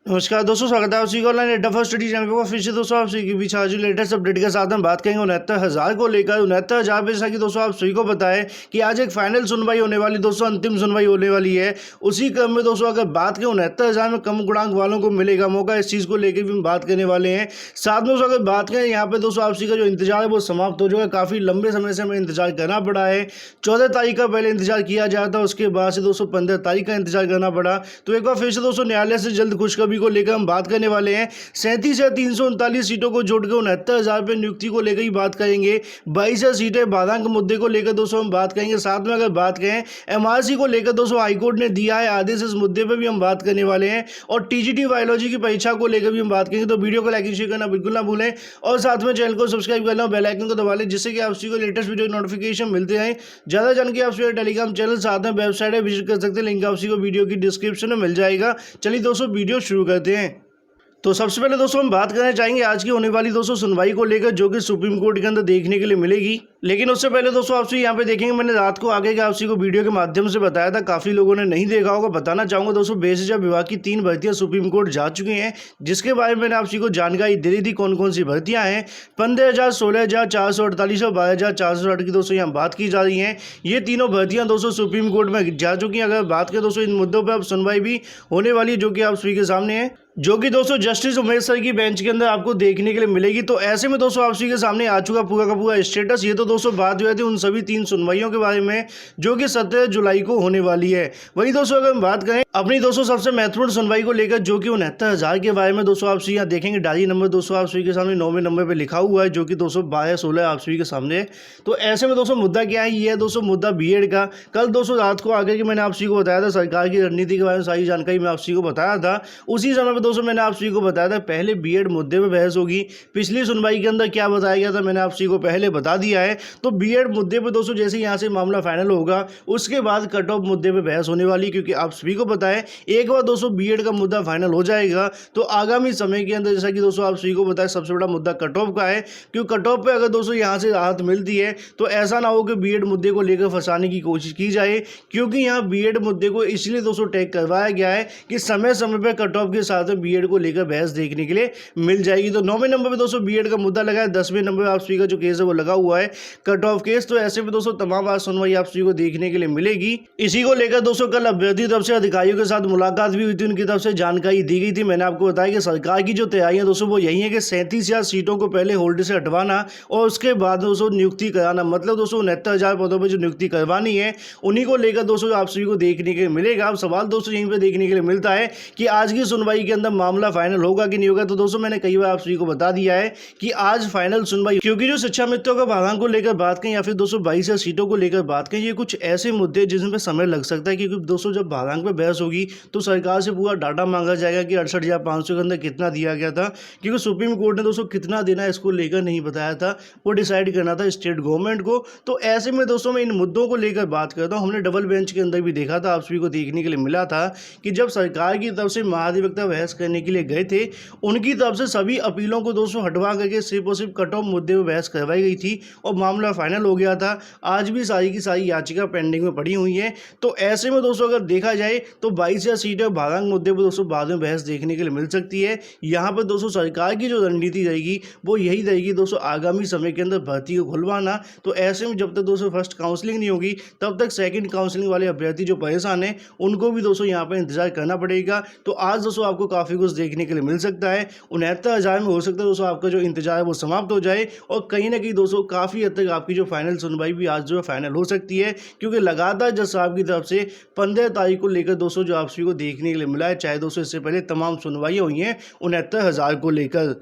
नमस्कार दोस्तों, स्वागत है आपसी ऑनलाइन एडा फर्स्ट स्टडी चैनल पर। फिर से दोस्तों आप सभी के बीच आज लेटेस्ट अपडेट के साथ हम बात करेंगे 69,000 को लेकर। 69,000 पे जैसा कि दोस्तों आप सभी को पता है कि आज एक फाइनल सुनवाई होने वाली, दोस्तों अंतिम सुनवाई होने वाली है। उसी क्रम में दोस्तों अगर बात करें 69,000 में कम गुणांक वालों को मिलेगा मौका, इस चीज़ को लेकर भी हम बात करने वाले हैं। साथ में दोस्तों अगर बात करें यहाँ पे दोस्तों आपसी का जो इंतजार है वो समाप्त हो जाएगा। काफ़ी लंबे समय से हमें इंतजार करना पड़ा है। 14 तारीख का पहले इंतजार किया जाता था, उसके बाद से दोस्तों 15 तारीख का इंतजार करना पड़ा। तो एक बार फिर से दोस्तों न्यायालय से जल्द खुशखबरी को लेकर हम बात करने वाले हैं। 37 या 339 सीटों को जोड़कर 69,000 पे नियुक्ति को लेकर ही बात करेंगे। 22 सीटें बाधांक मुद्दे को लेकर दोस्तों हम बात करेंगे। साथ में अगर बात करें एमआरसी को लेकर दोस्तों हाईकोर्ट ने दिया है आदेश, इस मुद्दे पे भी हम बात करने वाले हैं। और टीजीटी बायोलॉजी की परीक्षा को लेकर भी हम बात करेंगे। तो वीडियो को लाइक शेयर करना बिल्कुल ना भूलें और साथ में चैनल को सब्सक्राइब करना, बेल आइकन को दबा लें, जिससे कि आपसी को लेटेस्ट वीडियो नोटिफिकेशन मिलते हैं। ज़्यादा जानकारी आपसे टेलीग्राम चैनल साथ में वेबसाइट है, विजिट कर सकते हैं। लिंक आपसी को वीडियो की डिस्क्रिप्शन में मिल जाएगा। चलिए दोस्तों वीडियो शुरू करते हैं। तो सबसे पहले दोस्तों हम बात करना चाहेंगे आज की होने वाली दोस्तों सुनवाई को लेकर, जो कि सुप्रीम कोर्ट के अंदर देखने के लिए मिलेगी। लेकिन उससे पहले दोस्तों आपसे यहाँ पे देखेंगे, मैंने रात को आगे के आपसी को वीडियो के माध्यम से बताया था, काफ़ी लोगों ने नहीं देखा होगा। बताना चाहूँगा दोस्तों, बेसिजा विभाग की 3 भर्तियाँ सुप्रीम कोर्ट जा चुकी हैं, जिसके बारे में मैंने आपसी को जानकारी दे दी थी कौन कौन सी भर्तियाँ हैं। 15,000, 16,448 और 12,460 की दोस्तों यहाँ बात की जा रही है। ये तीनों भर्तियाँ दोस्तों सुप्रीम कोर्ट में जा चुकी हैं। अगर बात करें दोस्तों इन मुद्दों पर अब सुनवाई भी होने वाली है, जो कि आप सभी के सामने है, जो कि दोस्तों जस्टिस उमेश सर की बेंच के अंदर आपको देखने के लिए मिलेगी। तो ऐसे में दोस्तों आप सभी के सामने आ चुका पूरा का पूरा स्टेटस। ये तो दोस्तों बात हुई थी उन सभी 3 सुनवाइयों के बारे में, जो कि 17 जुलाई को होने वाली है। वहीं दोस्तों अगर हम बात करें अपनी दोस्तों सबसे महत्वपूर्ण सुनवाई को लेकर, जो कि 69,000 के बारे में दोस्तों आप सभी यहाँ देखेंगे। डायरी नंबर दोस्तों आप सभी के सामने 9वें नंबर पर लिखा हुआ है, जो कि 212-16 आप सभी के सामने है। तो ऐसे में दोस्तों मुद्दा क्या है, ये है दोस्तों मुद्दा बीएड का। कल दोस्तों रात को आगे की मैंने आप सभी को बताया था, सरकार की रणनीति के बारे में सारी जानकारी मैं आप सभी को बताया था। उसी समय पर दोस्तों मैंने आप सभी को बताया था पहले बीएड मुद्दे पे बहस होगी। पिछली सुनवाई के अंदर क्या बताया गया था मैंने आप सभी को पहले बता दिया है। तो बीएड मुद्दे पे दोस्तों जैसे यहाँ से मामला फाइनल होगा, उसके बाद कट ऑफ मुद्दे पे बहस होने वाली, क्योंकि आप सभी को पता है एक बार दोस्तों बीएड का मुद्दा फाइनल हो जाएगा तो आगामी समय के अंदर, जैसा कि दोस्तों आप सभी को पता है, सबसे बड़ा मुद्दा कट ऑफ का है। क्योंकि कट ऑफ पे अगर दोस्तों यहाँ से राहत मिलती है तो ऐसा ना हो कि बीएड मुद्दे को लेकर फंसाने की कोशिश की जाए, क्योंकि यहाँ बीएड मुद्दे को इसलिए दोस्तों टैग करवाया गया है कि समय समय पर कट ऑफ के साथ बीएड को लेकर बहस देखने के लिए मिल जाएगी। तो 9वें नंबर पे दोस्तों बीएड का मुद्दा लगा है। 10वें नंबर पे आप सभी का जो केस है वो लगा हुआ है कट ऑफ केस। तो ऐसे में दोस्तों तमाम आज सुनवाई आप सभी को देखने के लिए मिलेगी। इसी को लेकर दोस्तों कल अभ्यर्थी तरफ से अधिकारियों के साथ मुलाकात भी हुई थी, उनकी तरफ से जानकारी दी गई थी। मैंने आपको बताया कि सरकार की जो तैयारियां दोस्तों वो यही है कि 37,000 सीटों को पहले होल्ड से हटवाना और उसके बाद दोस्तों नियुक्ति कराना। मतलब दोस्तों 69,000 पदों पर जो नियुक्ति करवानी है, उन्हीं को लेकर दोस्तों आप सभी को देखने के लिए मिलेगा। अब सवाल दोस्तों यहीं पर देखने के लिए मिलता है कि आज की सुनवाई के अंदर मामला फाइनल होगा कि नहीं होगा। तो दोस्तों मैंने कई बार आप सभी को बता दिया है कि आज फाइनल सुनवाई, क्योंकि जो शिक्षा मित्रों का भागांक को लेकर बात करें या फिर दोस्तों 22 सीटों को लेकर बात करें, ये कुछ ऐसे मुद्दे जिसमें समय लग सकता है। क्योंकि दोस्तों जब भागांक पे बहस होगी तो सरकार से पूरा डाटा मांगा जाएगा कि 68,500 के अंदर कितना दिया गया था, क्योंकि सुप्रीम कोर्ट ने दोस्तों कितना देना है इसको लेकर नहीं बताया था, वो डिसाइड करना था स्टेट गवर्नमेंट को। तो ऐसे में दोस्तों मैं इन मुद्दों को लेकर बात करता हूँ। हमने डबल बेंच के अंदर भी देखा था, आप सभी को देखने के लिए मिला था कि जब सरकार की तरफ से महाधिवक्ता बहस करने के लिए गए थे, उनकी तरफ से सभी अपीलों को दोस्तों हटवा करके सिर्फ और सिर्फ कट ऑफ मुद्दे में बहस करवाई गई थी और मामला फाइनल हो गया था। आज भी सारी की सारी याचिका पेंडिंग में पड़ी हुई है। तो ऐसे में दोस्तों अगर देखा जाए तो 22 सीटें भागांक मुद्दे पर दोस्तों बाद में बहस देखने के लिए मिल सकती है। यहाँ पर दोस्तों सरकार की जो रणनीति रहेगी वो यही रहेगी दोस्तों, आगामी समय के अंदर भर्ती को खुलवाना। तो ऐसे में जब तक दोस्तों फर्स्ट काउंसलिंग नहीं होगी तब तक सेकंड काउंसलिंग वाले अभ्यर्थी जो परेशान हैं उनको भी दोस्तों यहाँ पर इंतजार करना पड़ेगा। तो आज दोस्तों आपको काफ़ी कुछ देखने के लिए मिल सकता है। 69,000 में हो सकता है दोस्तों आपका जो इंतजार है वो समाप्त हो जाए और कहीं ना कहीं दोस्तों काफ़ी हद तक आपकी जो फाइनल सुनवाई भी आज जो है फाइनल हो सकती है, क्योंकि लगातार जज साहब की तरफ से 15 तारीख को लेकर दोस्तों जो आप सभी को देखने के लिए मिला है, चाहे दोस्तों इससे पहले तमाम सुनवाइयाँ हुई हैं 69,000 को लेकर।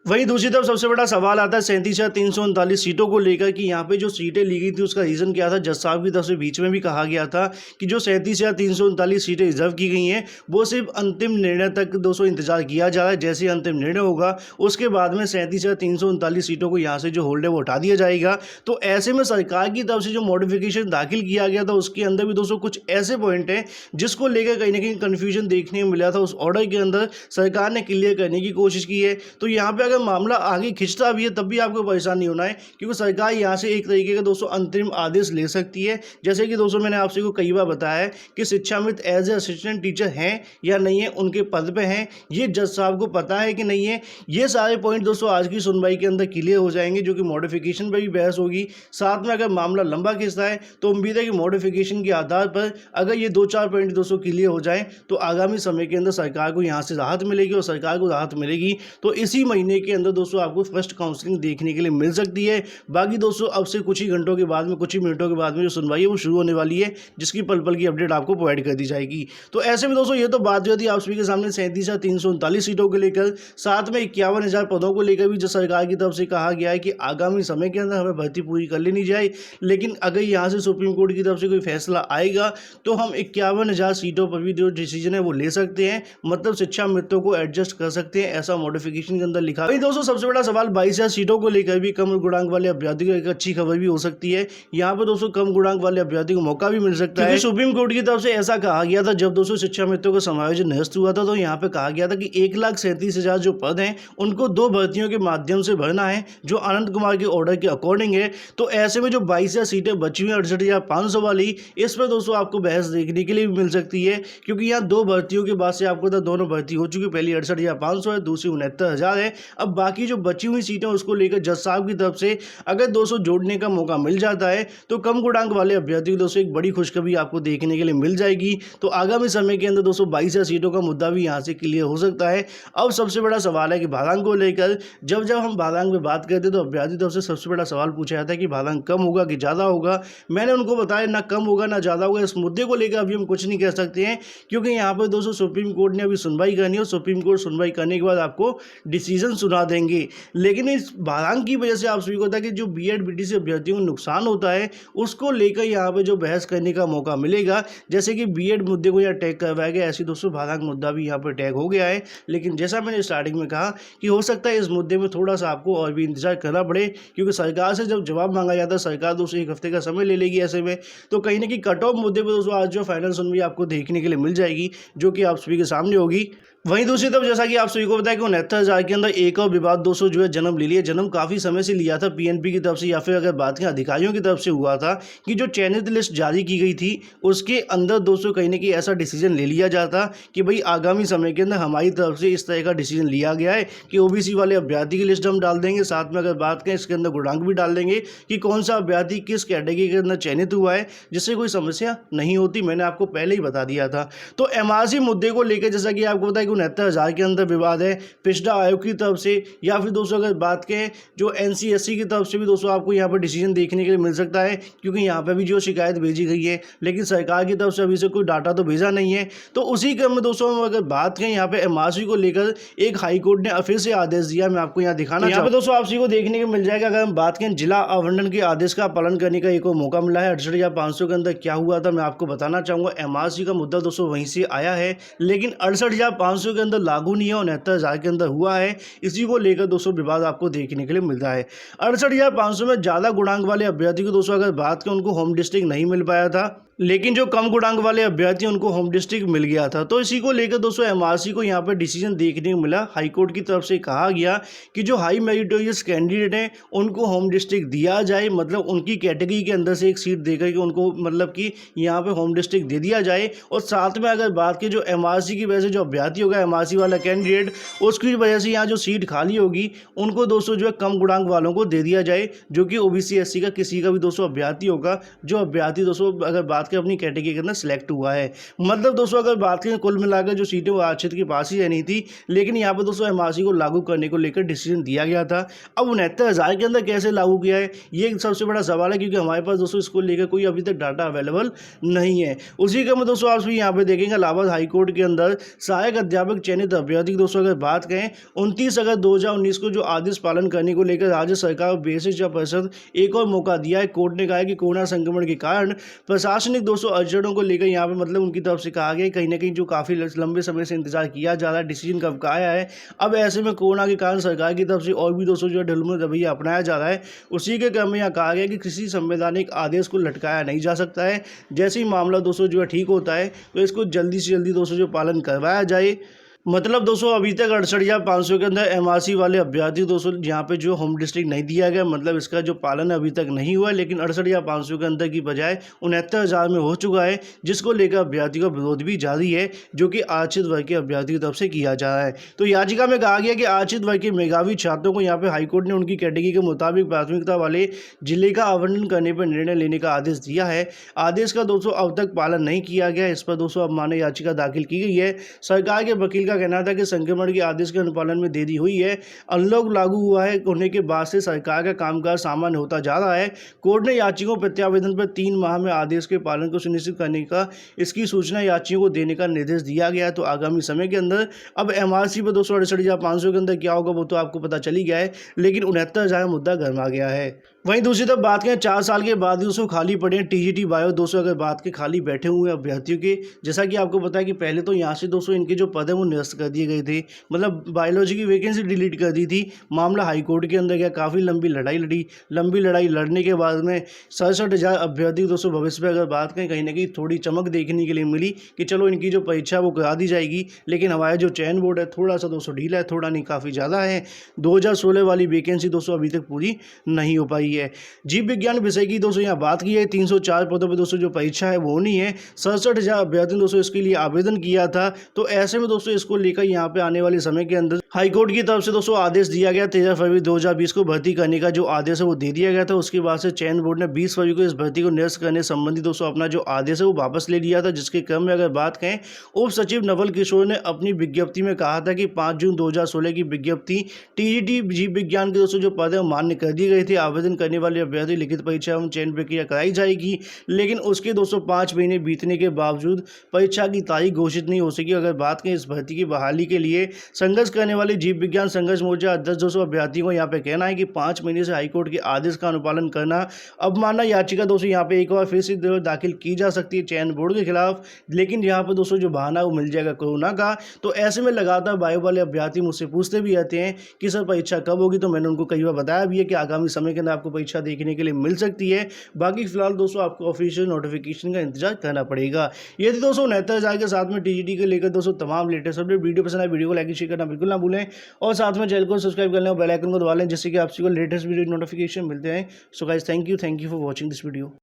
वहीं दूसरी तरफ सबसे बड़ा सवाल आता है 37,339 सीटों को लेकर कि यहाँ पे जो सीटें ली गई थी उसका रीज़न क्या था। जज साहब की तरफ से बीच में भी कहा गया था कि जो 37,339 सीटें रिजर्व की गई हैं वो सिर्फ अंतिम निर्णय तक दोस्तों इंतजार किया जा रहा है। जैसे अंतिम निर्णय होगा उसके बाद में 37,339 सीटों को यहाँ से जो होल्ड है वो हटा दिया जाएगा। तो ऐसे में सरकार की तरफ से जो मॉडिफिकेशन दाखिल किया गया था उसके अंदर भी दोस्तों कुछ ऐसे पॉइंट हैं जिसको लेकर कहीं ना कहीं कन्फ्यूजन देखने को मिला था। उस ऑर्डर के अंदर सरकार ने क्लियर करने की कोशिश की है। तो यहाँ पर अगर मामला आगे खिंचता भी है तब भी आपको परेशान नहीं होना है, क्योंकि सरकार यहाँ से एक तरीके का दोस्तों अंतरिम आदेश ले सकती है। जैसे कि दोस्तों मैंने आपसे को कई बार बताया है कि शिक्षा मित्र एज ए असिस्टेंट टीचर हैं या नहीं है, उनके पद पे हैं, ये जज साहब को पता है कि नहीं है। ये सारे पॉइंट दोस्तों आज की सुनवाई के अंदर क्लियर हो जाएंगे, जो कि मॉडिफिकेशन पर भी बहस होगी। साथ में अगर मामला लंबा खिंचता है तो उम्मीद है कि मॉडिफिकेशन के आधार पर अगर ये 2-4 पॉइंट दोस्तों क्लियर हो जाए तो आगामी समय के अंदर सरकार को यहाँ से राहत मिलेगी, और सरकार को राहत मिलेगी तो इसी महीने के अंदर दोस्तों आपको फर्स्ट काउंसलिंग देखने के लिए मिल सकती है। बाकी दोस्तों अब से कुछ ही घंटों के बाद में, कुछ ही मिनटों के बाद में जो सुनवाई है वो शुरू होने वाली है, जिसकी पल पल की अपडेट आपको प्रोवाइड कर दी जाएगी। तो ऐसे में दोस्तों ये तो बात जो थी आप सभी के सामने 37,339 सीटों को लेकर, साथ में 51,000 पदों को लेकर भी जो सरकार की तरफ से कहा गया है कि आगामी समय के अंदर हमें भर्ती पूरी कर लेनी जाए। लेकिन अगर यहाँ से सुप्रीम कोर्ट की तरफ से कोई फैसला आएगा तो हम 51,000 सीटों पर भी जो डिसीजन है वो ले सकते हैं, मतलब शिक्षा मित्रों को एडजस्ट कर सकते हैं, ऐसा मॉडिफिकेशन के अंदर लिखा है। दोस्तों सबसे बड़ा सवाल 22,000 सीटों को लेकर भी कम गुणांक वाले अभ्यर्थियों को एक अच्छी खबर भी हो सकती है। यहाँ पर दोस्तों कम गुणांक वाले अभ्यर्थियों को मौका भी मिल सकता है। सुप्रीम कोर्ट की तरफ से ऐसा कहा गया था जब दोस्तों शिक्षा मित्रों का समायोजन निरस्त हुआ था, तो यहाँ पे कहा गया था कि 1,37,000 जो पद हैं उनको 2 भर्तियों के माध्यम से भरना है, जो आनंद कुमार के ऑर्डर के अकॉर्डिंग है। तो ऐसे में जो 22,000 सीटें बची हुई 68,500 वाली, इस पर दोस्तों आपको बहस देखने के लिए भी मिल सकती है, क्योंकि यहाँ 2 भर्तियों के बाद से आपको दोनों भर्ती हो चुकी, पहली 68,500 है, दूसरी 69,000 है। अब बाकी जो बची हुई सीटें उसको लेकर जज साहब की तरफ से अगर 200 जोड़ने का मौका मिल जाता है तो कम गुणांक वाले अभ्यर्थियों को दोस्तों एक बड़ी खुशखबरी आपको देखने के लिए मिल जाएगी। तो आगामी समय के अंदर दोस्तों 22,000 सीटों का मुद्दा भी यहाँ से क्लियर हो सकता है। अब सबसे बड़ा सवाल है कि भारांक को लेकर, जब हम भारांक में बात करते हैं तो अभ्यर्थी तरफ से सबसे बड़ा सवाल पूछा जाता है कि भारांक कम होगा कि ज़्यादा होगा। मैंने उनको बताया ना कम होगा ना ज़्यादा होगा। इस मुद्दे को लेकर अभी हम कुछ नहीं कह सकते हैं, क्योंकि यहाँ पर दोस्तों सुप्रीम कोर्ट ने अभी सुनवाई करनी है, और सुप्रीम कोर्ट सुनवाई करने के बाद आपको डिसीजन सुना देंगे। लेकिन इस भारांक की वजह से आप सभी को पता है कि जो बीएड बीटीसी अभ्यर्थियों को नुकसान होता है उसको लेकर यहाँ पे जो बहस करने का मौका मिलेगा, जैसे कि बीएड मुद्दे को यहाँ टैग करवाया गया, ऐसे दोस्तों भारांक मुद्दा भी यहाँ पर टैग हो गया है। लेकिन जैसा मैंने स्टार्टिंग में कहा कि हो सकता है इस मुद्दे में थोड़ा सा आपको और भी इंतजार करना पड़े, क्योंकि सरकार से जब जवाब मांगा जाता है सरकार दोस्तों 1 हफ्ते का समय ले लेगी। ऐसे में तो कहीं ना कहीं कट ऑफ मुद्दे पर दोस्तों आज जो फाइनल सुनवाई आपको देखने के लिए मिल जाएगी, जो कि आप सभी के सामने होगी। वहीं दूसरी तरफ जैसा कि आप सभी को पता है कि 69,000 के अंदर एक और विवाद दोस्तों जो है जन्म ले लिया। जन्म काफ़ी समय से लिया था पीएनपी की तरफ से, या फिर अगर बात करें अधिकारियों की तरफ से हुआ था कि जो चयनित लिस्ट जारी की गई थी उसके अंदर दोस्तों कहीं ना कहीं ऐसा डिसीजन ले लिया जाता कि भाई आगामी समय के अंदर हमारी तरफ से इस तरह का डिसीजन लिया गया है कि ओबीसी वाले अभ्यर्थी की लिस्ट हम डाल देंगे, साथ में अगर बात करें इसके अंदर गुणांक भी डाल देंगे कि कौन सा अभ्यर्थी किस कैटेगरी के अंदर चयनित हुआ है, जिससे कोई समस्या नहीं होती। मैंने आपको पहले ही बता दिया था। तो एमआरसी मुद्दे को लेकर जैसा कि आपको पता है कि 69,000 के अंदर विवाद है पिछड़ा आयोग की तरफ से, या फिर दोस्तों अगर बात करें जो एनसीएससी की तरफ से भी दोस्तों आपको यहाँ पर डिसीजन देखने के लिए मिल सकता है, क्योंकि यहाँ पर भी जो शिकायत भेजी गई है, लेकिन सरकार की तरफ से अभी से कोई डाटा तो भेजा नहीं है। तो उसी क्रम में दोस्तों अगर बात करें यहाँ पे एमआरसी को लेकर एक हाई कोर्ट ने फिर से आदेश दिया, मैं आपको यहाँ दिखाना यहाँ पे दोस्तों आप सभी को देखने को मिल जाएगा। अगर हम बात करें जिला आवंटन के आदेश का पालन करने का एक और मौका मिला है। 68,500 के अंदर क्या हुआ था मैं आपको बताना चाहूंगा। एमआरसी का मुद्दा दोस्तों वहीं से आया है, लेकिन 68,500 के अंदर लागू नहीं है, 69,000 के अंदर हुआ है। इसी को लेकर दोस्तों विवाद आपको देखने के लिए मिलता है। 68,500 में ज्यादा गुणांक वाले अभ्यर्थी को दोस्तों अगर बात करें उनको होम डिस्ट्रिक्ट नहीं मिल पाया था, लेकिन जो कम गुणांक वाले अभ्यर्थी उनको होम डिस्ट्रिक्ट मिल गया था। तो इसी को लेकर दोस्तों एमआरसी को यहाँ पर डिसीजन देखने को मिला। हाई कोर्ट की तरफ से कहा गया कि जो हाई मेरिटोरियस कैंडिडेट हैं उनको होम डिस्ट्रिक्ट दिया जाए, मतलब उनकी कैटेगरी के अंदर से एक सीट देकर के उनको मतलब कि यहाँ पे होम डिस्ट्रिक्ट दे दिया जाए। और साथ में अगर बात की जो एमआरसी की वजह से जो अभ्यर्थी होगा एमआरसी वाला कैंडिडेट, उसकी वजह से यहाँ जो सीट खाली होगी उनको दोस्तों जो है कम गुणांक वालों को दे दिया जाए, जो कि ओबीसी एससी का किसी का भी दोस्तों अभ्यर्थी होगा, जो अभ्यर्थी दोस्तों अगर बात के अपनी कैटेगरी के अंदर सिलेक्ट हुआ है। मतलब दोस्तों अगर बात करें कुल मिलाकर जो सीटें वो आरक्षित के पास ही रहनी थी, लेकिन यहाँ पर दोस्तों एमआरसी को लागू करने को लेकर डिसीजन दिया गया था। अब 69,000 के अंदर कैसे लागू किया है ये एक सबसे बड़ा सवाल है, क्योंकि हमारे पास दोस्तों इसको लेकर कोई अभी तक डाटा अवेलेबल नहीं है। उसी क्रम में दोस्तों आप भी यहाँ पे देखेंगे इलाहाबाद हाईकोर्ट के अंदर सहायक अध्यापक चयनित अभ्यर्थी दोस्तों अगर बात करें 29 अगस्त 2019 को जो आदेश पालन करने को लेकर राज्य सरकार को बेसिक शिक्षा परिषद एक और मौका दिया है। कोर्ट ने कहा है कि कोरोना संक्रमण के कारण प्रशासनिक दोस्तों अड़चनों को लेकर यहाँ पे मतलब उनकी तरफ से कहा गया कहीं ना कहीं जो काफ़ी लंबे समय से इंतजार किया जा रहा है, डिसीजन कब का आया है। अब ऐसे में कोरोना के कारण सरकार की तरफ से और भी दोस्तों जो ढिलमुल रवैया अपनाया जा रहा है। उसी के क्रम में यहाँ कहा गया कि किसी संवैधानिक आदेश को लटकाया नहीं जा सकता है। जैसे ही मामला दोस्तों जो है ठीक होता है तो इसको जल्दी से जल्दी दोस्तों जो पालन करवाया जाए। मतलब दोस्तों अभी तक 68,500 के अंदर एमआरसी वाले अभ्यर्थी दोस्तों यहाँ पे जो होम डिस्ट्रिक्ट नहीं दिया गया, मतलब इसका जो पालन अभी तक नहीं हुआ है, लेकिन 68,500 के अंदर की बजाय 69,000 में हो चुका है, जिसको लेकर अभ्यर्थी का विरोध भी जारी है, जो कि आरक्षित वर्ग के अभ्यर्थी की तरफ से किया जा रहा है। तो याचिका में कहा गया कि आरक्षित वर्ग के मेधावी छात्रों को यहाँ पे हाईकोर्ट ने उनकी कैटेगरी के मुताबिक प्राथमिकता वाले जिले का आवंटन करने पर निर्णय लेने का आदेश दिया है। आदेश का दोस्तों अब तक पालन नहीं किया गया, इस पर दोस्तों अवमानना याचिका दाखिल की गई है। सरकार के वकील का कहना था कि संक्रमण के आदेश के अनुपालन में देरी हुई है। अनलॉक लागू हुआ है होने के बाद से सरकार का कामकाज सामान्य होता जा रहा है। कोर्ट ने याचिकों प्रत्यावेदन पर 3 माह में आदेश के पालन को सुनिश्चित करने का इसकी सूचना याचियों को देने का निर्देश दिया गया है। तो आगामी समय के अंदर अब एमआरसी पर 268,500 के अंदर क्या होगा वो तो आपको पता चल ही गया है, लेकिन 69,000 मुद्दा गर्मा गया है। वहीं दूसरी तरफ बात करें 4 साल के बाद ही दोस्तों खाली पड़े हैं टीजीटी बायो दोस्तों, अगर बात के खाली बैठे हुए अभ्यर्थियों के, जैसा कि आपको पता है कि पहले तो यहाँ से दोस्तों इनके जो पद है वो निरस्त कर दिए गए थे, मतलब बायोलॉजी की वैकेंसी डिलीट कर दी थी। मामला हाईकोर्ट के अंदर गया, काफ़ी लंबी लड़ाई लड़ी। लंबी लड़ाई लड़ने के बाद में 67,000 अभ्यर्थी दोस्तों भविष्य में अगर बात करें कहीं ना कहीं थोड़ी चमक देखने के लिए मिली कि चलो इनकी जो परीक्षा वो करा दी जाएगी, लेकिन हमारा जो चयन बोर्ड है थोड़ा सा दोस्तों ढीला है, थोड़ा नहीं काफ़ी ज़्यादा है। 2016 वाली वैकेंसी दोस्तों अभी तक पूरी नहीं हो पाई है। जीव विज्ञान विषय की दोस्तों यहाँ बात की है, 304 पदों पर दोस्तों जो परीक्षा है वो होनी है। 67,000 अभ्यर्थियों दोस्तों इसके लिए आवेदन किया था। तो ऐसे में दोस्तों इसको लेकर यहाँ पे आने वाले समय के अंदर हाईकोर्ट की तरफ से दोस्तों आदेश दिया गया। 13 फरवरी 2020 को भर्ती करने का जो आदेश है वो दे दिया गया था। उसके बाद से चयन बोर्ड ने 20 फरवरी को इस भर्ती को निरस्त करने संबंधी दोस्तों अपना जो आदेश है वो वापस ले लिया था, जिसके क्रम में अगर बात करें उप सचिव नवल किशोर ने अपनी विज्ञप्ति में कहा था कि 5 जून 2016 की विज्ञप्ति टीजीटी जीव विज्ञान के दोस्तों जो पद है मान्य कर दिए गए थे। आवेदन करने वाले अभ्यर्थी लिखित परीक्षा एवं चयन प्रक्रिया कराई जाएगी, लेकिन उसके 205 महीने बीतने के बावजूद परीक्षा की तारीख घोषित नहीं हो सकी। अगर बात करें इस भर्ती की बहाली के लिए संघर्ष करने वाले जीव विज्ञान संघर्ष मोर्चा अध्यक्ष दोस्तों अभ्यर्थियों को यहाँ पे कहना है कि 5 महीने से हाईकोर्ट के आदेश का अनुपालन करना अवमानना याचिका दोस्तों यहाँ पे एक बार फिर से दाखिल की जा सकती है चयन बोर्ड के खिलाफ, लेकिन यहाँ पर दोस्तों जो बहाना वो मिल जाएगा कोरोना का। तो ऐसे में लगातार बायो वाले अभ्यर्थी मुझसे पूछते भी रहते हैं कि सर परीक्षा कब होगी, तो मैंने उनको कई बार बताया भी है कि आगामी समय के अंदर आपको परीक्षा देखने के लिए मिल सकती है। बाकी फिलहाल दोस्तों आपको ऑफिशियल नोटिफिकेशन का इंतजार करना पड़ेगा। ये थी दोस्तों 69,000 के साथ में टीजीटी के लेकर दोस्तों तमाम लेटेस्ट अपडेट। वीडियो पसंद आए वीडियो को लाइक शेयर करना बिल्कुल ना भूलें, और साथ में चैनल को सब्सक्राइब कर लें और बेल आइकन को दबा लें, जिससे कि आपको लेटेस्ट वीडियो नोटिफिकेशन मिलते हैं। So guys thank you for watching this video.